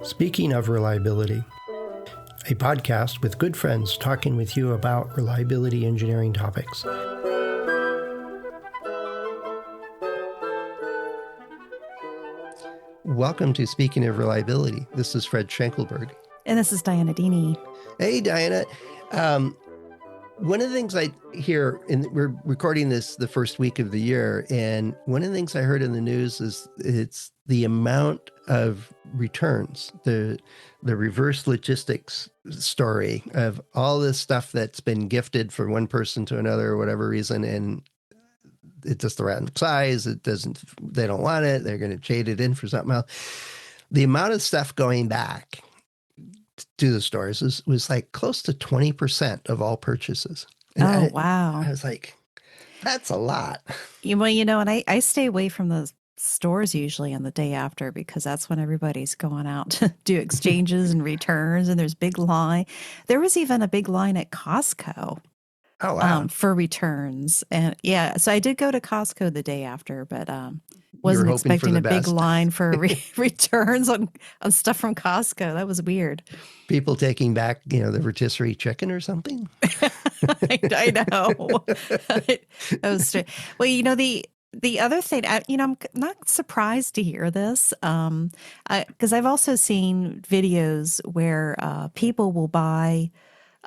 Speaking of reliability, a podcast with good friends talking with you about reliability engineering topics. Welcome to Speaking of Reliability. This is Fred Schenkelberg. And this is Dianna Dini. Hey, Dianna. One of the things I hear, and we're recording this the first week of the year, and one of the things I heard in the news is it's the amount of returns, the reverse logistics story of all this stuff that's been gifted from one person to another or whatever reason, and it's just the wrong size. They don't want it. They're going to trade it in for something else. The amount of stuff going back to the stores was like close to 20% of all purchases. And wow. I was like, that's a lot. Well, and I stay away from the stores usually on the day after because that's when everybody's going out to do exchanges and returns, and there's big line. There was even a big line at Costco. Oh, wow. For returns. And yeah, so I did go to Costco the day after, but wasn't expecting a big line for returns on stuff from Costco. That was weird. People taking back, the rotisserie chicken or something. I know. That was strange. Well, the other thing, I'm not surprised to hear this, because I've also seen videos where people will buy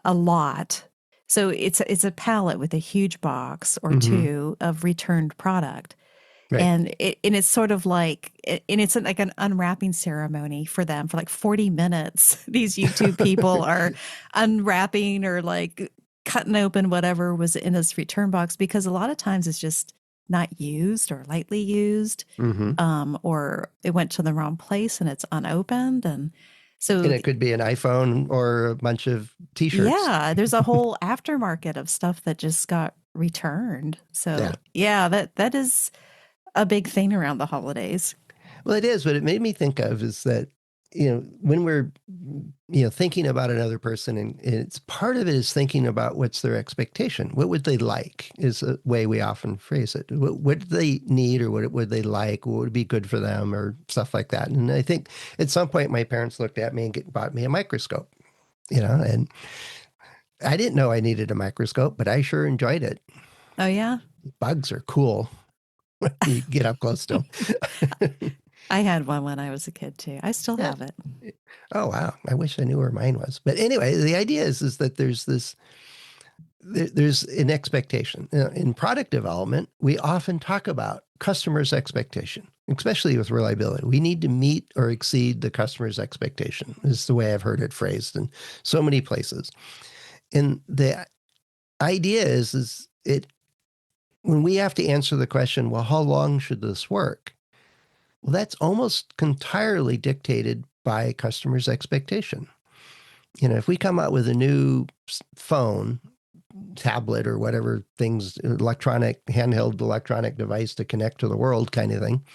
a lot. So it's a pallet with a huge box or two of returned product. Right. And it's sort of like, and it's like an unwrapping ceremony for them for like 40 minutes. These YouTube people are unwrapping or like cutting open whatever was in this return box, because a lot of times it's just not used or lightly used, or it went to the wrong place and it's unopened. And it could be an iPhone or a bunch of T-shirts. Yeah, there's a whole aftermarket of stuff that just got returned. So that is a big thing around the holidays. Well, it is. What it made me think of is that, when we're, thinking about another person, and it's part of it is thinking about what's their expectation. What would they like is a way we often phrase it. What do they need, or what would they like? What would be good for them, or stuff like that. And I think at some point my parents looked at me and bought me a microscope, and I didn't know I needed a microscope, but I sure enjoyed it. Oh, yeah? Bugs are cool. You get up close to them. I had one when I was a kid too. I still have it. Oh, wow. I wish I knew where mine was. But anyway, the idea is that there's an expectation. In product development, we often talk about customers' expectation, especially with reliability. We need to meet or exceed the customer's expectation, is the way I've heard it phrased in so many places. And the idea is when we have to answer the question, well, how long should this work? Well, that's almost entirely dictated by customers' expectation. If we come out with a new phone, tablet, or whatever handheld electronic device to connect to the world kind of thing,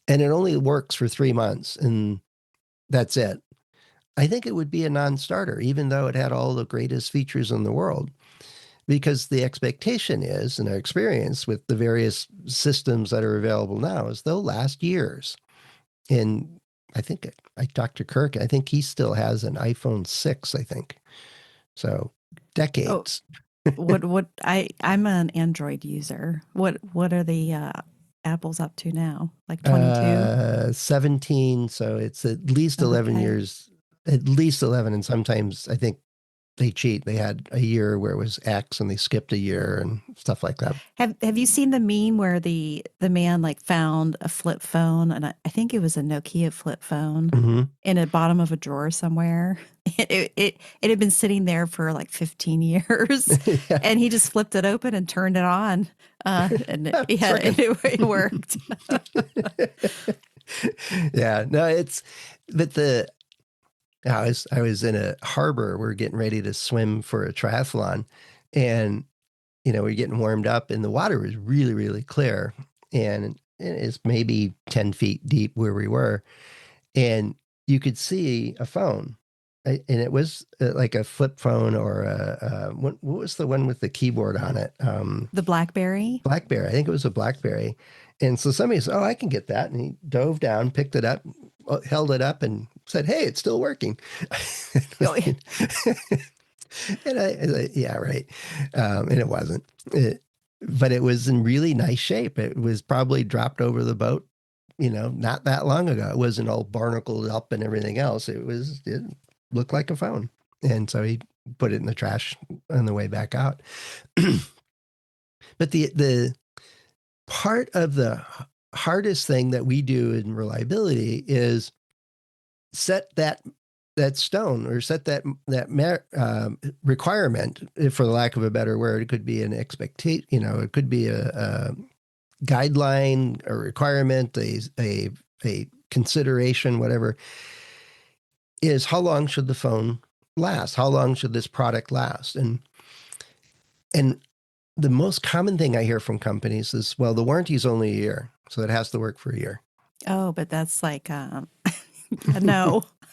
and it only works for 3 months and that's it, I think it would be a non-starter, even though it had all the greatest features in the world. Because the expectation is, and our experience with the various systems that are available now, is they'll last years. And I think I talked to Kirk. I think he still has an iPhone 6, I think. So decades. Oh, I'm an Android user. What are the Apple's up to now? Like 22? 17. So it's at least 11 years, at least 11. And sometimes I think they cheat. They had a year where it was X and they skipped a year and stuff like that. Have you seen the meme where the man like found a flip phone, and I think it was a Nokia flip phone in the bottom of a drawer somewhere. It had been sitting there for like 15 years, and he just flipped it open and turned it on, and it worked. Yeah, no, I was in a harbor. We're getting ready to swim for a triathlon, and we're getting warmed up, and the water was really, really clear, and it's maybe 10 feet deep where we were, and you could see a phone, and it was like a flip phone or what was the one with the keyboard on it? The BlackBerry. BlackBerry. I think it was a BlackBerry, and so somebody said, "Oh, I can get that," and he dove down, picked it up, held it up and said, "Hey, it's still working." Oh, And yeah, right. And it wasn't. But it was in really nice shape. It was probably dropped over the boat, not that long ago. It wasn't all barnacled up and everything else. It looked like a phone. And so he put it in the trash on the way back out. But the part of the hardest thing that we do in reliability is set that stone, or set that requirement, for the lack of a better word. It could be an expectation, it could be a guideline, a requirement, a consideration, whatever, is how long should the phone last? How long should this product last? And the most common thing I hear from companies is, well, the warranty is only a year, so it has to work for a year. oh, but that's like, no.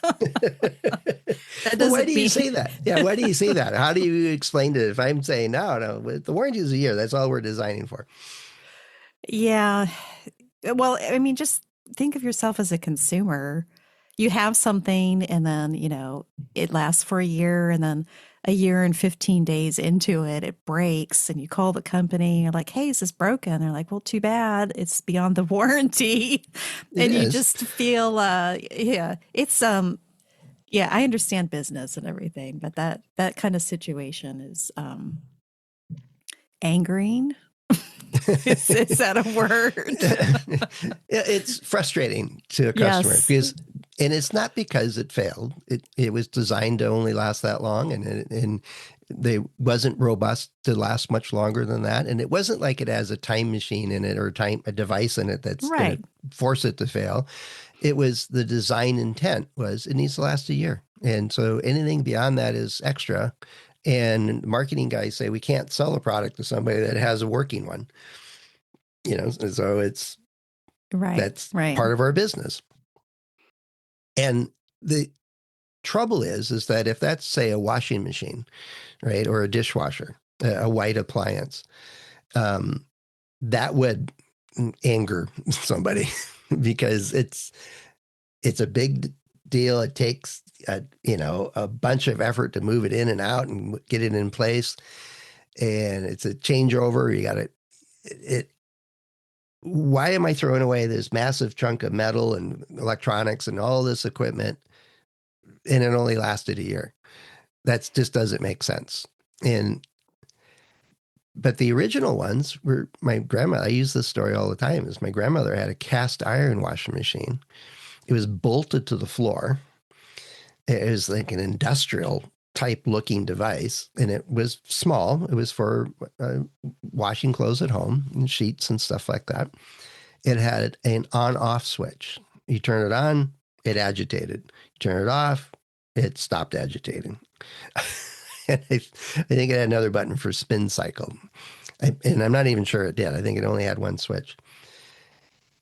That Well, why doesn't do you say that? Yeah, why do you say that? How do you explain it? If I'm saying, no, the warranty is a year, that's all we're designing for. Yeah. Well, I mean, just think of yourself as a consumer. You have something and then, it lasts for a year, and then a year and 15 days into it, it breaks, and you call the company. You're like, "Hey, is this broken?" They're like, "Well, too bad. It's beyond the warranty." It And you is. just feel, yeah, it's, yeah, I understand business and everything, but that kind of situation is, angering. Is that a word? It's frustrating to a customer Yes. because, and it's not because it failed. It was designed to only last that long, and they wasn't robust to last much longer than that. And it wasn't like it has a time machine in it, or a device in it that's going Right. to force it to fail. It was the design intent was it needs to last a year. And so anything beyond that is extra. And marketing guys say we can't sell a product to somebody that has a working one. So Right. that's Right. part of our business. And the trouble is that if that's, say, a washing machine, right, or a dishwasher, a white appliance, that would anger somebody because it's a big deal. It takes a bunch of effort to move it in and out and get it in place, and it's a changeover. You got it. Why am I throwing away this massive chunk of metal and electronics and all this equipment, and it only lasted a year? That just doesn't make sense. But the original ones were my grandma. I use this story all the time. Is my grandmother had a cast iron washing machine. It was bolted to the floor. It was like an industrial type looking device, and it was small. It was for washing clothes at home and sheets and stuff like that. It had an on-off switch. You turn it on, it agitated. You turn it off, it stopped agitating. And I think it had another button for spin cycle. And I'm not even sure it did. I think it only had one switch.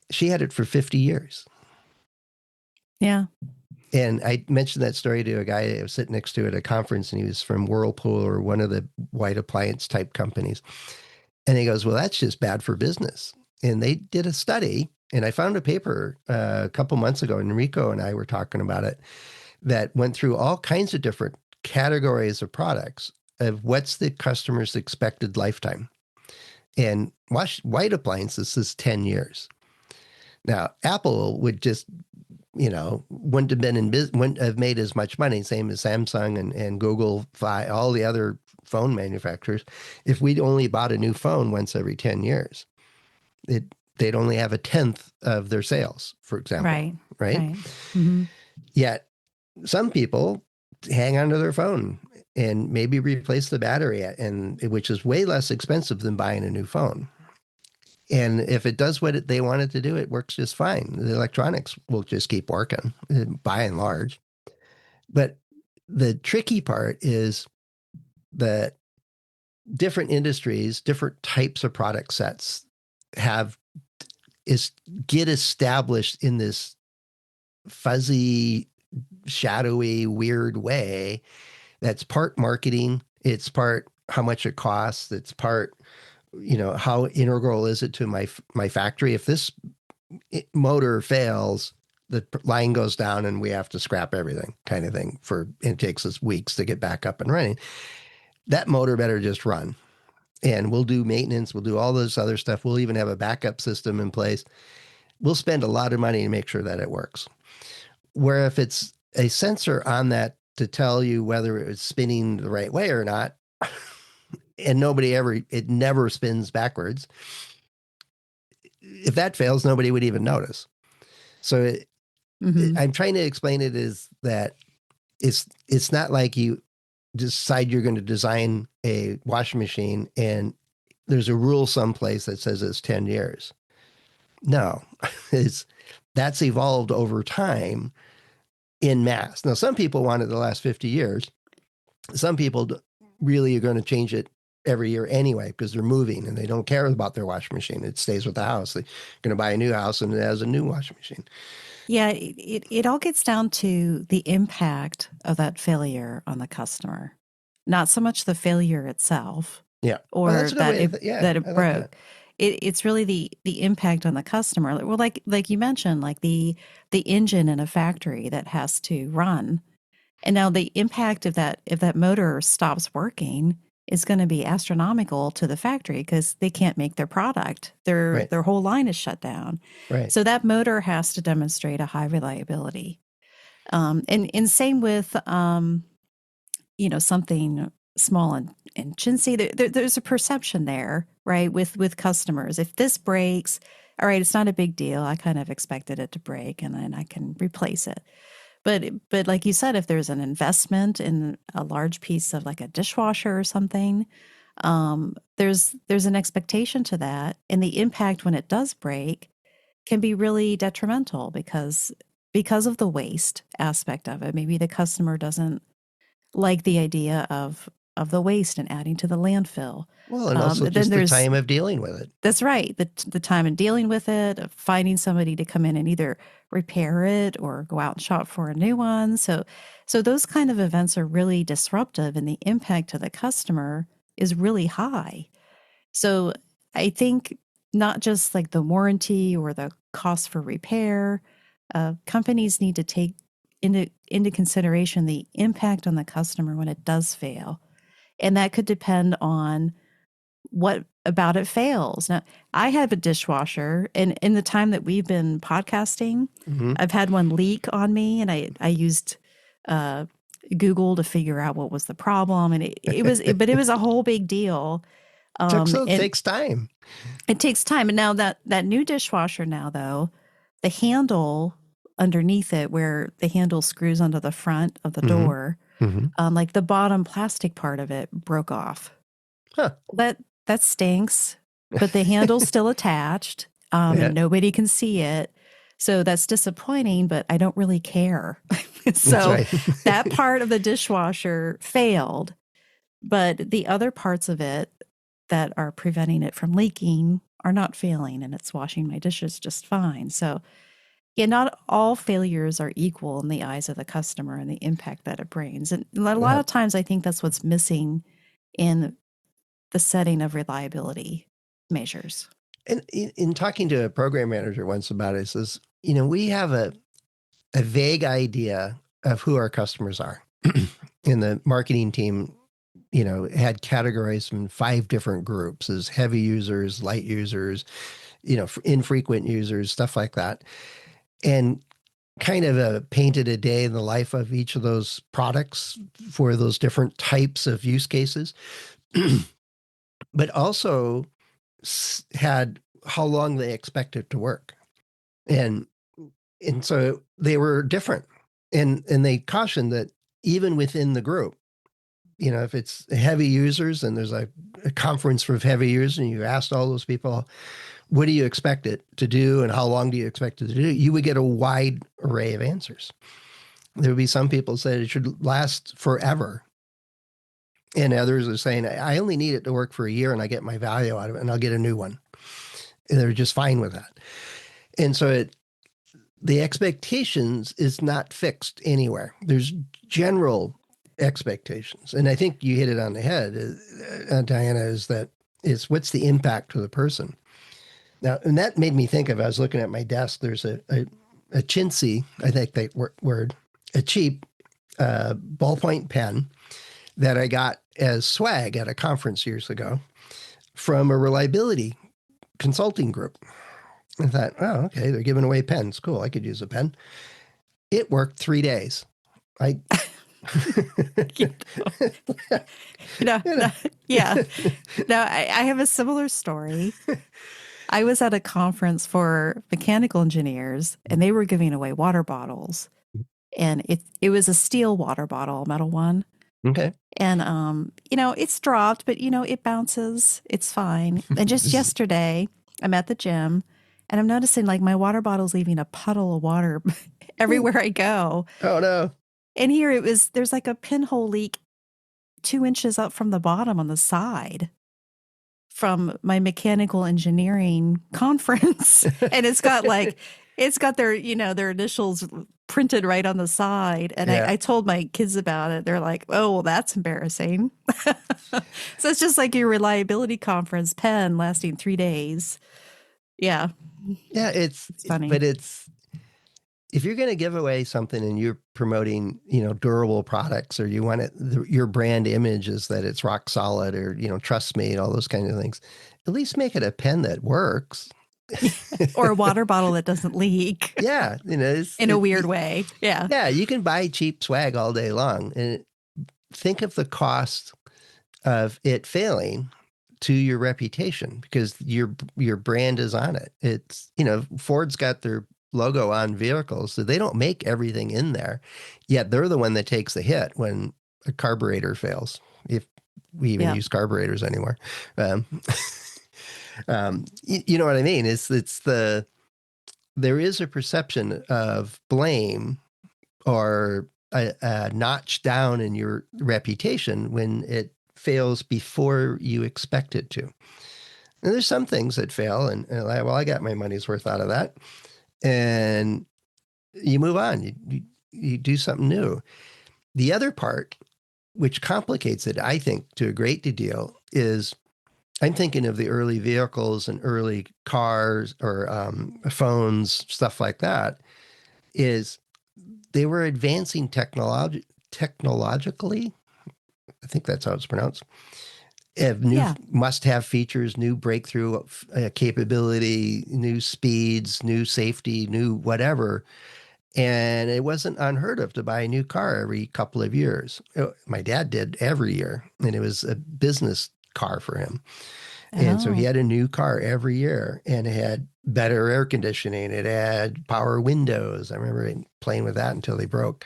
She had it for 50 years. Yeah. And I mentioned that story to a guy I was sitting next to at a conference, and he was from Whirlpool, or one of the white appliance type companies. And he goes, well, that's just bad for business. And they did a study, and I found a paper a couple months ago, and Enrico and I were talking about it, that went through all kinds of different categories of products of what's the customer's expected lifetime. And white appliances is 10 years. Now, Apple would just, wouldn't have made as much money, same as Samsung and Google, all the other phone manufacturers, if we'd only bought a new phone once every 10 years. They'd only have a tenth of their sales, for example. Right. Right. Right. Mm-hmm. Yet some people hang onto their phone and maybe replace the battery, which is way less expensive than buying a new phone. And if it does what they want it to do, it works just fine. The electronics will just keep working, by and large. But the tricky part is that different industries, different types of product sets get established in this fuzzy, shadowy, weird way. That's part marketing. It's part how much it costs. It's part, how integral is it to my factory? If this motor fails, line goes down and we have to scrap everything kind of thing it takes us weeks to get back up and running. That motor better just run. And we'll do maintenance. We'll do all this other stuff. We'll even have a backup system in place. We'll spend a lot of money to make sure that it works. Where if it's a sensor on that to tell you whether it's spinning the right way or not, and it never spins backwards. If that fails, nobody would even notice. So I'm trying to explain it is that it's not like you decide you're going to design a washing machine and there's a rule someplace that says it's 10 years. No, that's evolved over time in mass. Now, some people want it the last 50 years. Some people really are going to change it every year anyway because they're moving and they don't care about their washing machine. It stays with the house. They're going to buy a new house and it has a new washing machine. Yeah, it all gets down to the impact of that failure on the customer, not so much the failure itself. Yeah, or that it broke. It's really the impact on the customer. Well, like you mentioned, like the engine in a factory that has to run, and now the impact of that if that motor stops working is going to be astronomical to the factory because they can't make their product. Their whole line is shut down. Right. So that motor has to demonstrate a high reliability. And same with something small and chintzy. There's a perception there, right? With customers. If this breaks, all right, it's not a big deal. I kind of expected it to break and then I can replace it. But like you said, if there's an investment in a large piece of like a dishwasher or something, there's an expectation to that. And the impact when it does break can be really detrimental because of the waste aspect of it. Maybe the customer doesn't like the idea of the waste and adding to the landfill. Well, and also just the time of dealing with it. That's right. The time in dealing with it, of finding somebody to come in and either repair it or go out and shop for a new one. So those kind of events are really disruptive and the impact to the customer is really high. So I think not just like the warranty or the cost for repair, companies need to take into consideration the impact on the customer when it does fail. And that could depend on what about it fails. Now, I have a dishwasher, and in the time that we've been podcasting, I've had one leak on me, and I used Google to figure out what was the problem, and it was a whole big deal. It takes time. It takes time, and now that new dishwasher now though, the handle underneath it, where the handle screws onto the front of the door, like the bottom plastic part of it broke off. Huh. That stinks, but the handle's still attached, and nobody can see it. So that's disappointing, but I don't really care. So that part of the dishwasher failed, but the other parts of it that are preventing it from leaking are not failing, and it's washing my dishes just fine. So yeah, not all failures are equal in the eyes of the customer and the impact that it brings. And a lot of times I think that's what's missing in the setting of reliability measures. And in talking to a program manager once about it, says, we have a vague idea of who our customers are. And the marketing team, had categorized them in 5 different groups as heavy users, light users, infrequent users, stuff like that. And kind of painted a day in the life of each of those products for those different types of use cases. But also had how long they expect it to work. And so they were different. And they cautioned that even within the group, if it's heavy users and there's a conference for heavy users and you asked all those people, what do you expect it to do and how long do you expect it to do? You would get a wide array of answers. There would be some people who said it should last forever. And others are saying, I only need it to work for a year and I get my value out of it and I'll get a new one. And they're just fine with that. And so the expectations is not fixed anywhere. There's general expectations. And I think you hit it on the head, Dianna, is what's the impact to the person? Now, and that made me think of, I was looking at my desk, there's a a chintzy, I think that word, a cheap ballpoint pen that I got as swag at a conference years ago from a reliability consulting group. I thought, oh, okay, they're giving away pens. Cool, I could use a pen. It worked 3 days. I, You know, no, yeah. No, I have a similar story. I was at a conference for mechanical engineers and they were giving away water bottles. And it was a steel water bottle, a metal one. Okay. And it's dropped, but it bounces. It's fine. And just yesterday, I'm at the gym and I'm noticing like my water bottle's leaving a puddle of water everywhere I go. Oh no. And here there's like a pinhole leak 2 inches up from the bottom on the side from my mechanical engineering conference. And it's got their initials printed right on the side. And Yeah. I told my kids about it. They're like, oh, well, that's embarrassing. So it's just like your reliability conference pen lasting 3 days. Yeah. Yeah, It's funny. but if you're going to give away something and you're promoting, durable products, or you want it, your brand image is that it's rock solid, or, trust me, and all those kinds of things, at least make it a pen that works. Or a water bottle that doesn't leak. Yeah. In a weird way. Yeah. Yeah. You can buy cheap swag all day long, and think of the cost of it failing to your reputation, because your brand is on it. It's, Ford's got their logo on vehicles, so they don't make everything in there, yet they're the one that takes the hit when a carburetor fails, if we even use carburetors anymore. You know what I mean? There is a perception of blame or a notch down in your reputation when it fails before you expect it to. And there's some things that fail, and I got my money's worth out of that. And you move on. You do something new. The other part, which complicates it, I think, to a great deal, is I'm thinking of the early vehicles and early cars or phones, stuff like that, is they were advancing technologically. I think that's how it's pronounced. Have new must-have features, new breakthrough capability, new speeds, new safety, new whatever. And it wasn't unheard of to buy a new car every couple of years. My dad did every year, and it was a business car for him. And so he had a new car every year, and it had better air conditioning. It had power windows. I remember playing with that until they broke.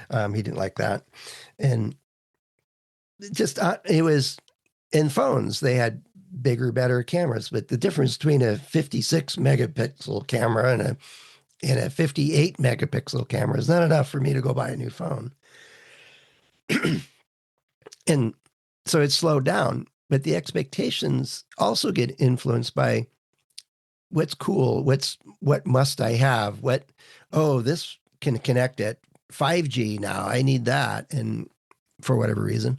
He didn't like that. And just, it was, in phones, they had bigger, better cameras, but the difference between a 56 megapixel camera and a 58 megapixel camera is not enough for me to go buy a new phone. And so it slowed down, but the expectations also get influenced by what's cool, what must I have, this can connect at 5G now, I need that, and for whatever reason.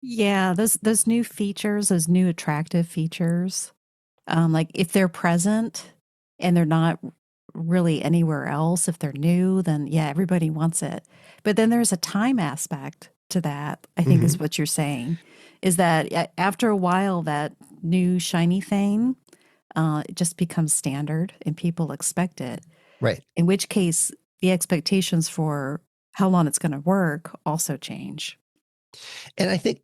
Yeah, those new features, those new attractive features, like if they're present and they're not really anywhere else, if they're new, then yeah, everybody wants it. But then there's a time aspect to that, I think is what you're saying, is that after a while, that new shiny thing, it just becomes standard and people expect it. Right. In which case, the expectations for how long it's going to work also change. And I think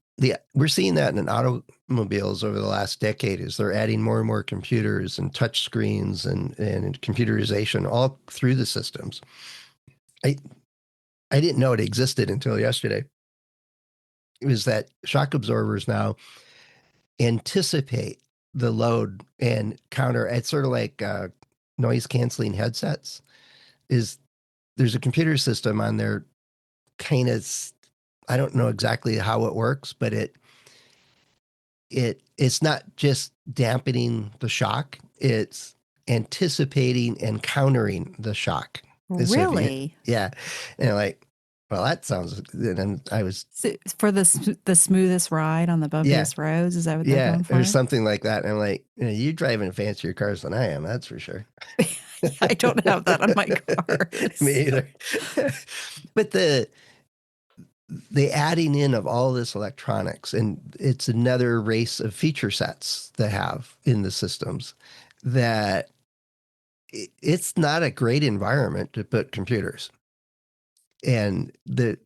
we're seeing that in automobiles over the last decade, is they're adding more and more computers and touch screens and computerization all through the systems. I didn't know it existed until yesterday. It was that shock absorbers now anticipate the load and counter. It's sort of like noise canceling headsets. There's a computer system on there, kind of, I don't know exactly how it works, but it's not just dampening the shock, it's anticipating and countering the shock. Really? Yeah. And well, that sounds, and I was for the smoothest ride on the bumpiest roads. Is that what they're going for? Or something like that. And I'm like, you're driving fancier cars than I am, that's for sure. I don't have that on my car. Me either. But the adding in of all this electronics, and it's another race of feature sets they have in the systems, that it's not a great environment to put computers. And the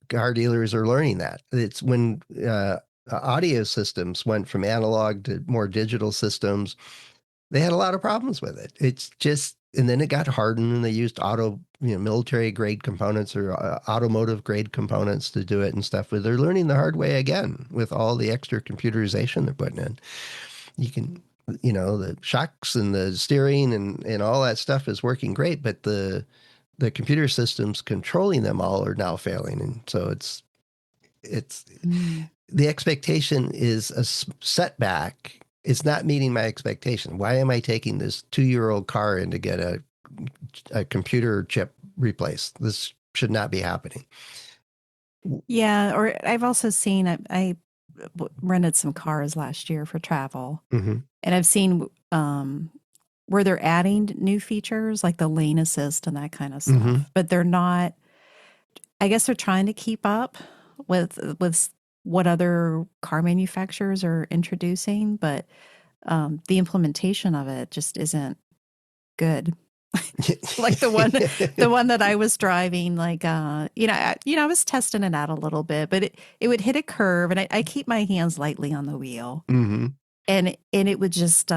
car dealers are learning that. It's when audio systems went from analog to more digital systems, they had a lot of problems with it. It's just, and then it got hardened, and they used military grade components or automotive grade components to do it and stuff. But they're learning the hard way again with all the extra computerization they're putting in. You can, the shocks and the steering and all that stuff is working great, but the computer systems controlling them all are now failing. And so it's the expectation is a setback. It's not meeting my expectation. Why am I taking this 2-year-old car in to get a computer chip replaced? This should not be happening. Yeah. Or I've also seen, I rented some cars last year for travel, and I've seen where they're adding new features like the lane assist and that kind of stuff, but they're not, I guess they're trying to keep up with what other car manufacturers are introducing, but the implementation of it just isn't good. Like the one that I was driving, like I was testing it out a little bit, but it would hit a curve, and I keep my hands lightly on the wheel, and it would just.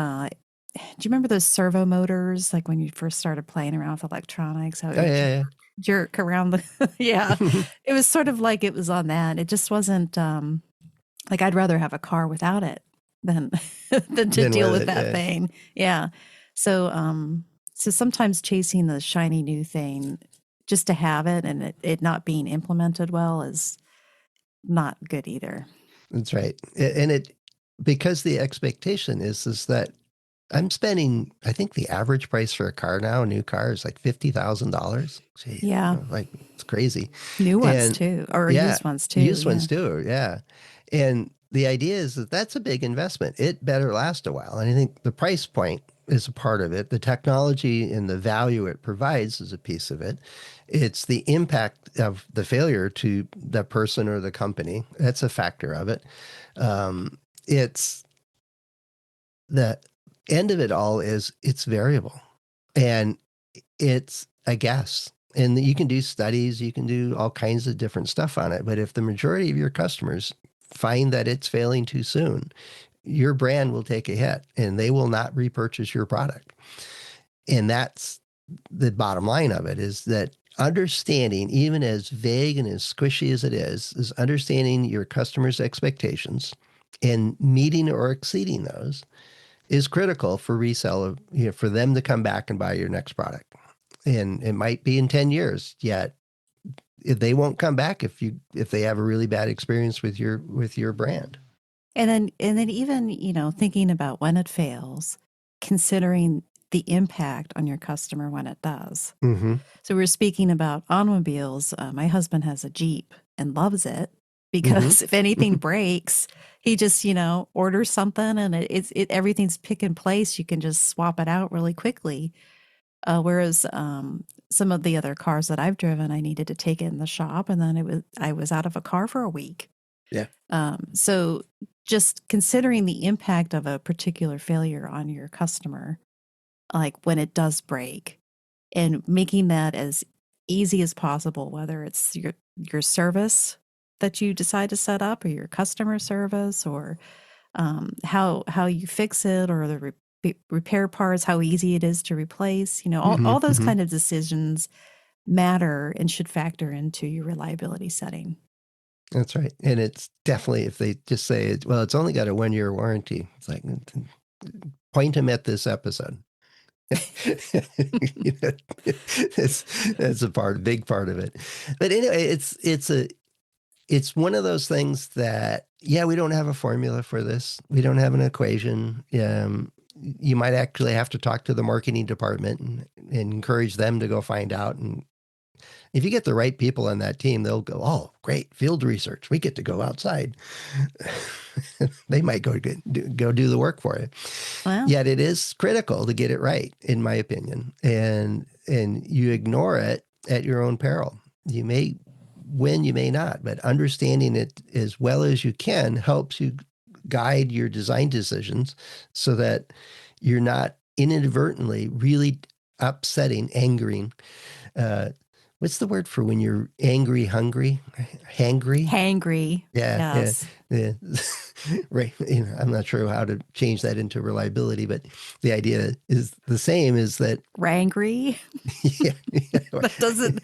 Do you remember those servo motors, like when you first started playing around with electronics? How it would jerk around the yeah. It was sort of like it was on that. It just wasn't like I'd rather have a car without it than to deal with that thing. Yeah. So so sometimes chasing the shiny new thing just to have it and it not being implemented well is not good either. That's right. And because the expectation is that I'm spending, I think the average price for a car now, a new car, is like $50,000. Yeah. Like it's crazy. New ones too, or used ones too. Used ones too, yeah. And the idea is that that's a big investment. It better last a while. And I think the price point is a part of it. The technology and the value it provides is a piece of it. It's the impact of the failure to the person or the company. That's a factor of it. It's the end of it all is it's variable, and it's a guess. And you can do studies, you can do all kinds of different stuff on it. But if the majority of your customers find that it's failing too soon, your brand will take a hit and they will not repurchase your product. And that's the bottom line of it, is that understanding, even as vague and as squishy as it is understanding your customers' expectations and meeting or exceeding those is critical for resale, for them to come back and buy your next product. And it might be in 10 years, yet they won't come back if they have a really bad experience with your brand. And then even, thinking about when it fails, considering the impact on your customer when it does. So we're speaking about automobiles. My husband has a Jeep and loves it because if anything breaks, he just, orders something and everything's pick and place. You can just swap it out really quickly. Whereas some of the other cars that I've driven, I needed to take it in the shop, and then I was out of a car for a week. Yeah. So just considering the impact of a particular failure on your customer, like when it does break, and making that as easy as possible, whether it's your service that you decide to set up, or your customer service, or how you fix it, or the repair parts, how easy it is to replace, all those kind of decisions matter and should factor into your reliability setting. That's right. And it's definitely, if they just say, well, it's only got a 1-year warranty, it's like, point them at this episode. That's a big part of it. But anyway, it's one of those things that, we don't have a formula for this. We don't have an equation. You might actually have to talk to the marketing department and encourage them to go find out and If you get the right people on that team, they'll go, oh, great, field research. We get to go outside. They might go do the work for you. Wow. Yet it is critical to get it right, in my opinion. And you ignore it at your own peril. You may win, you may not, but understanding it as well as you can helps you guide your design decisions so that you're not inadvertently really upsetting, angering. What's the word for when you're angry, hungry, hangry? Hangry. Yeah, Yes. yeah. Right. I'm not sure how to change that into reliability, but the idea is the same, is that Rangry. yeah, That doesn't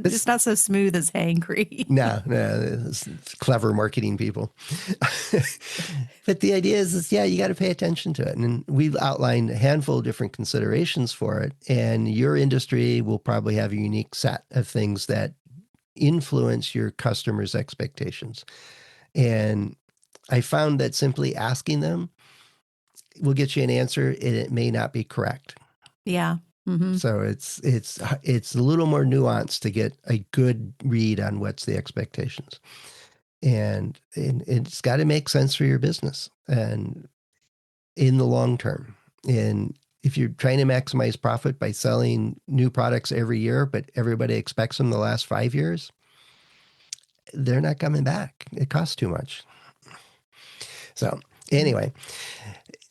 it's not so smooth as hangry. no, it's clever marketing people. But the idea is yeah, you got to pay attention to it. And we've outlined a handful of different considerations for it. And your industry will probably have a unique set of things that influence your customers' expectations. And I found that simply asking them will get you an answer, and it may not be correct. Yeah. Mm-hmm. So it's a little more nuanced to get a good read on what's the expectations. And it's got to make sense for your business and in the long term. And if you're trying to maximize profit by selling new products every year, but everybody expects them the last 5 years, they're not coming back. It costs too much. So anyway,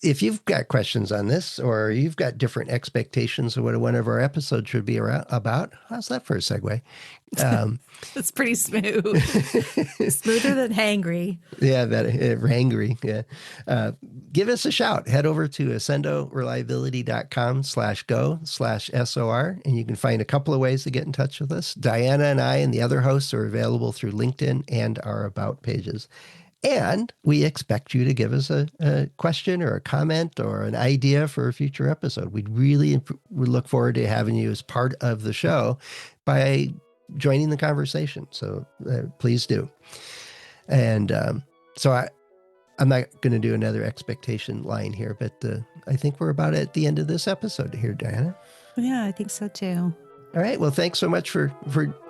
if you've got questions on this, or you've got different expectations of what one of our episodes should be about, how's that for a segue? It's pretty smooth. Smoother than hangry. Yeah, that hangry. Yeah. Give us a shout. Head over to accendoreliability.com/go/SOR, and you can find a couple of ways to get in touch with us. Dianna and I and the other hosts are available through LinkedIn and our About pages. And we expect you to give us a question or a comment or an idea for a future episode. We'd really would look forward to having you as part of the show by joining the conversation. So please do. And so I'm not going to do another expectation line here, but I think we're about at the end of this episode here, Dianna. Yeah, I think so too. All right. Well, thanks so much for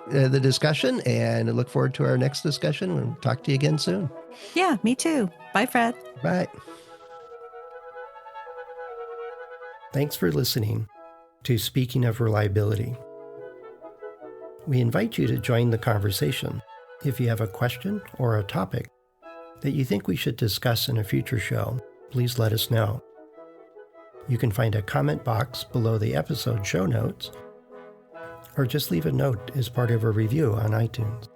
the discussion, and I look forward to our next discussion. We'll talk to you again soon. Yeah, me too. Bye, Fred. Bye. Thanks for listening to Speaking of Reliability. We invite you to join the conversation. If you have a question or a topic that you think we should discuss in a future show, please let us know. You can find a comment box below the episode show notes, or just leave a note as part of a review on iTunes.